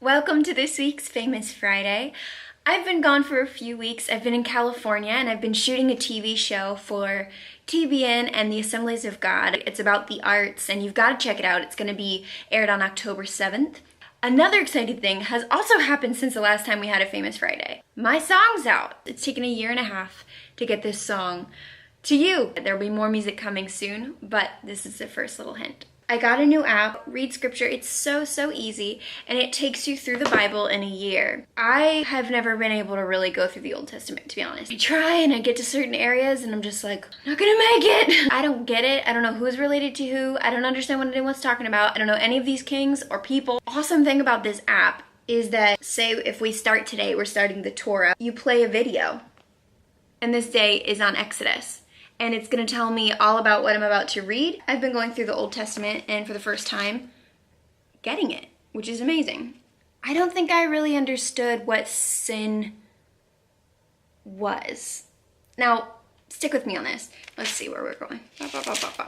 Welcome to this week's Famous Friday. I've been gone for a few weeks. I've been in California and I've been shooting a TV show for TBN and the Assemblies of God. It's about the arts and you've got to check it out. It's going to be aired on October 7th. Another exciting thing has also happened since the last time we had a Famous Friday. My song's out. It's taken a year and a half to get this song to you. There'll be more music coming soon, but this is the first little hint. I got a new app, Read Scripture. It's so easy, and it takes you through the Bible in a year. I have never been able to really go through the Old Testament, to be honest. I try and I get to certain areas and I'm just like, I'm not gonna make it. I don't get it. I don't know who's related to who. I don't understand what anyone's talking about. I don't know any of these kings or people. Awesome thing about this app is that, say if we start today, we're starting the Torah, you play a video, and this day is on Exodus. And it's gonna tell me all about what I'm about to read. I've been going through the Old Testament and for the first time, getting it, which is amazing. I don't think I really understood what sin was. Now, stick with me on this. Let's see where we're going.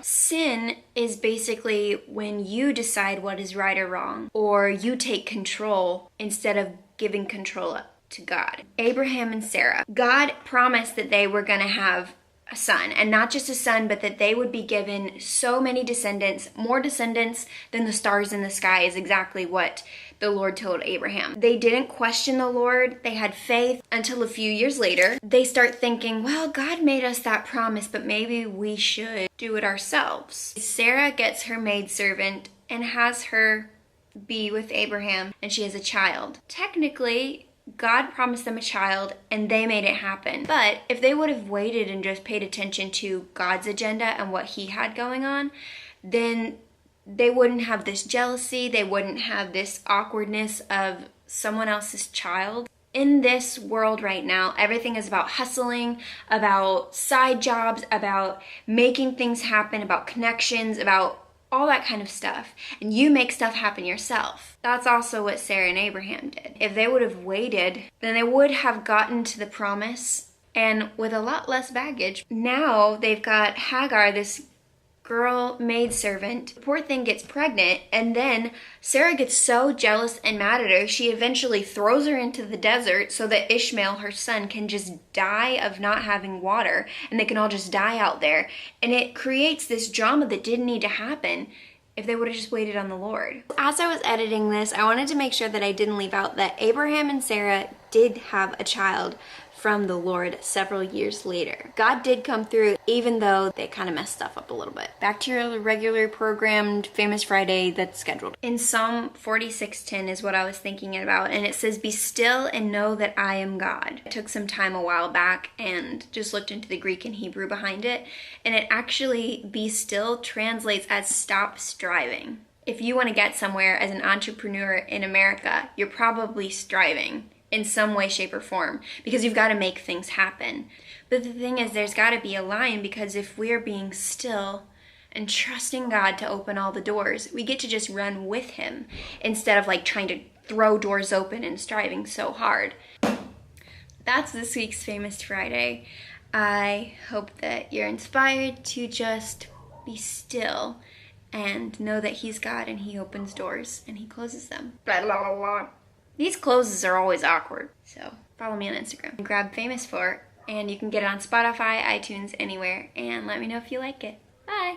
Sin is basically when you decide what is right or wrong, or you take control instead of giving control up to God. Abraham and Sarah, God promised that they were gonna have a son, and not just a son, but that they would be given so many descendants, more descendants than the stars in the sky is exactly what the Lord told Abraham. They didn't question the Lord, they had faith until a few years later. They start thinking, well, God made us that promise, but maybe we should do it ourselves. Sarah gets her maidservant and has her be with Abraham, and she has a child. Technically, God promised them a child and they made it happen. But if they would have waited and just paid attention to God's agenda and what he had going on, then they wouldn't have this jealousy, they wouldn't have this awkwardness of someone else's child. In this world right now, everything is about hustling, about side jobs, about making things happen, about connections, about all that kind of stuff. And you make stuff happen yourself. That's also what Sarah and Abraham did. If they would have waited, then they would have gotten to the promise and with a lot less baggage. Now they've got Hagar, this girl maidservant. The poor thing gets pregnant, and then Sarah gets so jealous and mad at her, she eventually throws her into the desert so that Ishmael, her son, can just die of not having water, and they can all just die out there. And it creates this drama that didn't need to happen if they would have just waited on the Lord. As I was editing this, I wanted to make sure that I didn't leave out that Abraham and Sarah did have a child from the Lord several years later. God did come through, even though they kind of messed stuff up a little bit. Back to your regular programmed Famous Friday that's scheduled. In Psalm 46:10 is what I was thinking about, and it says, "Be still and know that I am God." I took some time a while back and just looked into the Greek and Hebrew behind it, and it actually, be still, translates as stop striving. If you want to get somewhere as an entrepreneur in America, you're probably striving in some way, shape, or form, because you've got to make things happen. But the thing is, there's got to be a line, because if we're being still and trusting God to open all the doors, we get to just run with him instead of like trying to throw doors open and striving so hard. That's this week's Famous Friday. I hope that you're inspired to just be still and know that he's God and he opens doors and he closes them. Blah, blah, blah, blah. These closes are always awkward, so follow me on Instagram. Grab Famous For, and you can get it on Spotify, iTunes, anywhere, and let me know if you like it. Bye!